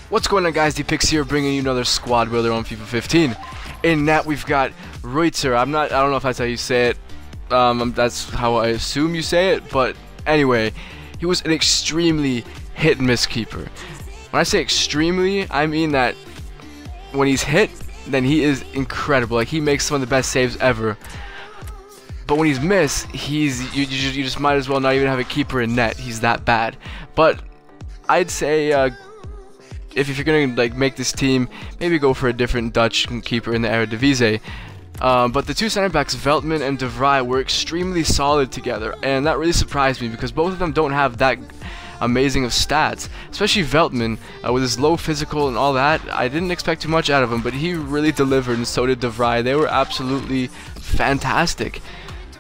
What's going on, guys? D-Pix here, bringing you another squad builder on FIFA 15. In that, we've got Reuter. I don't know if that's how you say it. That's how I assume you say it. But anyway, he was an extremely hit-and-miss keeper. When I say extremely, I mean that when he's hit, then he is incredible. Like, he makes some of the best saves ever. But when he's missed, you just might as well not even have a keeper in net. He's that bad. But I'd say if you're gonna like make this team, maybe go for a different Dutch keeper in the Eredivisie. But the two center backs, Veltman and De Vrij, were extremely solid together, and that really surprised me because both of them don't have that amazing of stats. Especially Veltman, with his low physical and all that, I didn't expect too much out of him, but he really delivered, and so did De Vrij. They were absolutely fantastic.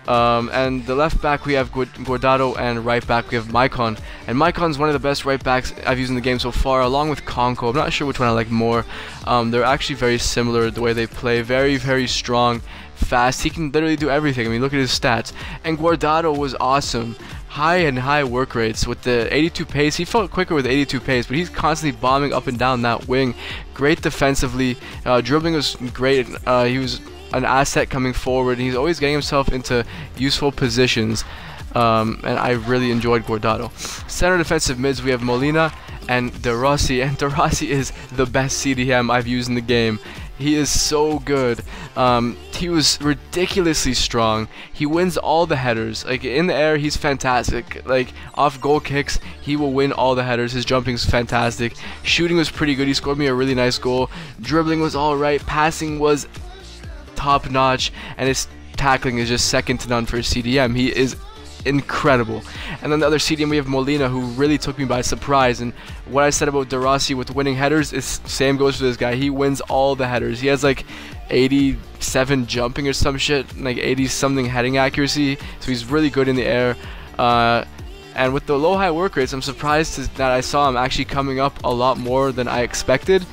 And the left back we have Cuadrado, and right back we have Maicon. And Maicon's one of the best right backs I've used in the game so far, along with Conco. I'm not sure which one I like more. They're actually very similar, the way they play. Very, very strong, fast. He can literally do everything. I mean, look at his stats. And Cuadrado was awesome. High work rates with the 82 pace. He felt quicker with 82 pace, but he's constantly bombing up and down that wing. Great defensively. Dribbling was great. He was an asset coming forward. He's always getting himself into useful positions, and I really enjoyed Cuadrado. Center defensive mids, we have Molina and De Rossi, and De Rossi is the best CDM I've used in the game. He is so good. He was ridiculously strong. He wins all the headers. Like, in the air, he's fantastic. Like, off goal kicks, he will win all the headers. His jumping is fantastic. Shooting was pretty good. He scored me a really nice goal. Dribbling was alright. Passing was top notch, and his tackling is just second to none for a CDM. He is incredible. And then the other CDM, we have Molina, who really took me by surprise. And what I said about De Rossi with winning headers is same goes for this guy. He wins all the headers. He has like 87 jumping or some shit, like 80 something heading accuracy, so he's really good in the air. And with the low high work rates, I'm surprised that I saw him actually coming up a lot more than I expected.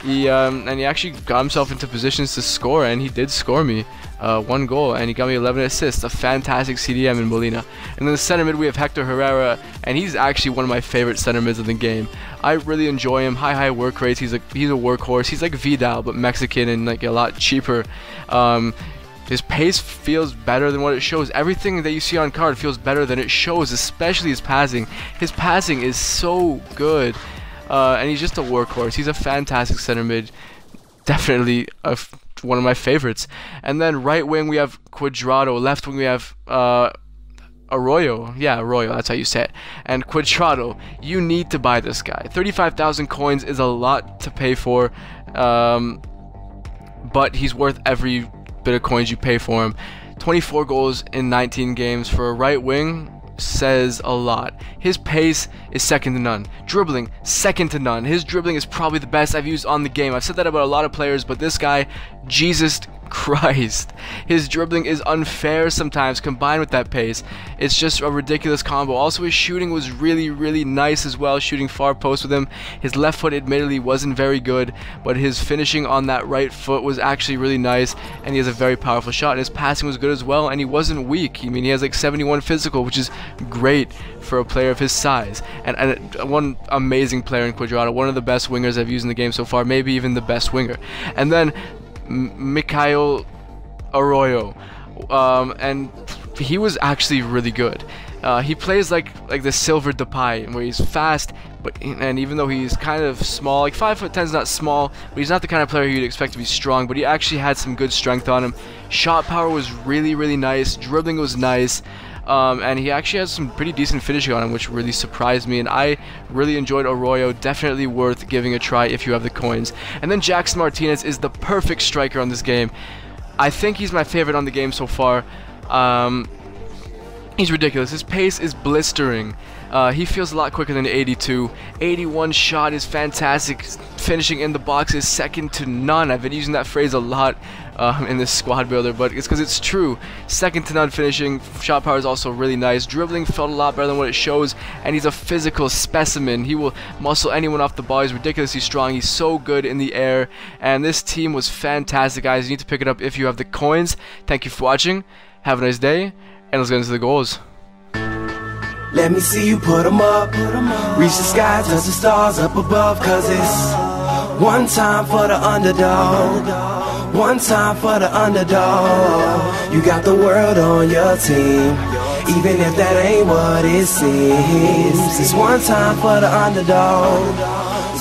He actually got himself into positions to score, and he did score me one goal, and he got me 11 assists. A fantastic CDM in Molina. And then the center mid, we have Hector Herrera, and he's actually one of my favorite center mids of the game. I really enjoy him. High work rates. He's a workhorse. He's like Vidal, but Mexican and like a lot cheaper. His pace feels better than what it shows. Everything that you see on card feels better than it shows, especially his passing. His passing is so good. And he's just a workhorse. He's a fantastic center mid. Definitely one of my favorites. And then right wing we have Cuadrado. Left wing we have Arroyo. Yeah, Arroyo, that's how you say it. And Cuadrado, you need to buy this guy. 35,000 coins is a lot to pay for. But he's worth every bit of coins you pay for him. 24 goals in 19 games for a right wing says a lot. His pace is second to none. Dribbling, second to none. His dribbling is probably the best I've used on the game. I've said that about a lot of players, but this guy, Jesus Christ, his dribbling is unfair sometimes combined with that pace. It's just a ridiculous combo. Also, his shooting was really nice as well, shooting far post with him. His left foot admittedly wasn't very good, but his finishing on that right foot was actually really nice, and he has a very powerful shot, and his passing was good as well, and he wasn't weak. I mean, he has like 71 physical, which is great for a player of his size. And one amazing player in Cuadrado, one of the best wingers I've used in the game so far, maybe even the best winger. And then Mikhail Arroyo, and he was actually really good. He plays like the silver Depay, where he's fast, and even though he's kind of small, like 5'10" is not small, but he's not the kind of player you'd expect to be strong. But he actually had some good strength on him. Shot power was really nice. Dribbling was nice. And he actually has some pretty decent finishing on him, which really surprised me, and I really enjoyed Arroyo. Definitely worth giving a try if you have the coins. And then Jackson Martinez is the perfect striker on this game. I think he's my favorite on the game so far. He's ridiculous. His pace is blistering. He feels a lot quicker than 82. 81 shot is fantastic. Finishing in the box is second to none. I've been using that phrase a lot in this squad builder, but it's because it's true. Second to none finishing. Shot power is also really nice. Dribbling felt a lot better than what it shows, and he's a physical specimen. He will muscle anyone off the ball. He's ridiculously strong. He's so good in the air, and this team was fantastic, guys. You need to pick it up if you have the coins. Thank you for watching. Have a nice day, and let's get into the goals. Let me see you put 'em up. Reach the sky, touch the stars up above. Cause it's one time for the underdog. One time for the underdog. You got the world on your team, even if that ain't what it seems. It's one time for the underdog.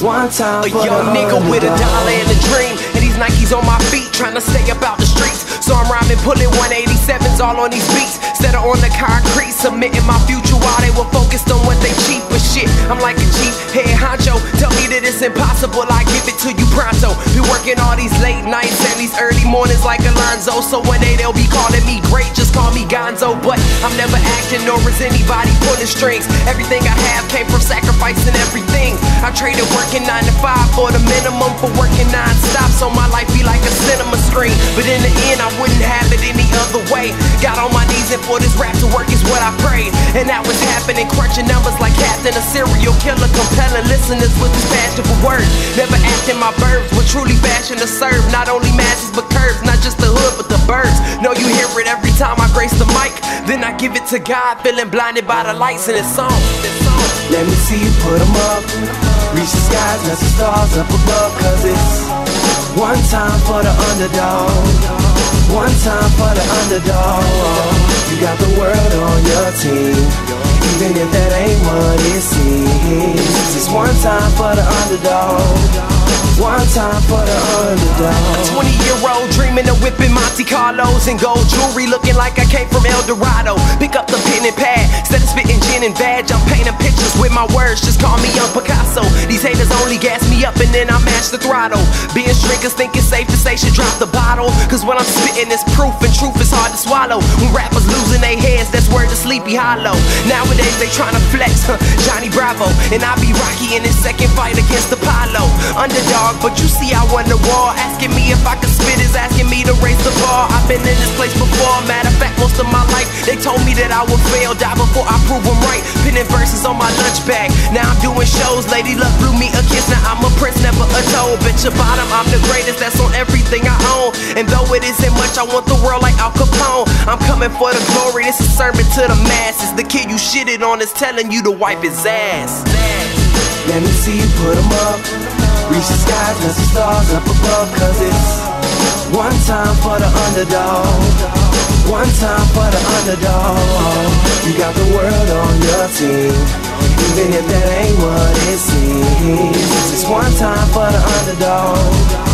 One time for the underdog. A young nigga with $1 and a dream, and these Nikes on my feet, trying to stay about the streets. So I'm rhyming, pulling 187s all on these beats, instead of on the concrete, submitting my future while they were focused on what they cheap. But shit, I'm like a chief head honcho. Tell me that it's impossible, I give it to you pronto. Be working all these late nights and these early mornings like Alonzo. So one day they'll be calling me great, just call me Gonzo. But I'm never acting, nor is anybody pulling strings. Everything I have came from sacrificing everything. I traded working 9 to 5 for the minimum, for working non-stop, so my life be like a cinema screen. But in the end, I wouldn't have it any other way. Got on my knees, and for this rap to work is what I prayed. And that was happening, crunching numbers like Captain, a serial killer, compelling listeners with his passion for words. Never acting my verbs, but truly fashion to serve not only masses but curves, not just the hood but the birds. Know you hear it every time I grace the mic, then I give it to God, feeling blinded by the lights in this song. Let me see you put 'em up. Reach the skies, touch the stars up above. Cause it's one time for the underdog. One time for the underdog. You got the world on your team, even if that ain't what it seems. It's one time for the underdog. One time for the underdog. 20-year-old dreaming of whipping Monte Carlos and gold jewelry, looking like I came from El Dorado. Pick up the pen and pad, instead of spitting gin and vag, I'm painting pictures with my words, just call me Young Picasso. These haters only gas me up and then I mash the throttle. Being drinkers think it's safe to say should drop the bottle, cause what I'm spitting is proof, and truth is hard to swallow. When rappers losing their heads, that's word to Sleepy Hollow. Nowadays they tryna flex, Johnny Bravo, and I be Rocky in his second fight against Apollo. Underdog, but you see I won the war. Asking me if I could spit is asking me to raise the bar. I've been in this place before, matter of fact most of my life. They told me that I would fail, die before I prove them right. Pinning verses on my lunch bag, now I'm doing shows. Lady Luck blew me a kiss, now I'm a prince, never a toad. Bitch your bottom, I'm the greatest, that's on everything I own. And though it isn't much, I want the world like Al Capone. I'm coming for the glory, this is a sermon to the masses. The kid you shitted on is telling you to wipe his ass. Let me see you put 'em up. Reach the skies, touch the stars up above. Cause it's one time for the underdog. One time for the underdog. You got the world on your team, even if that ain't what it seems. It's one time for the underdog.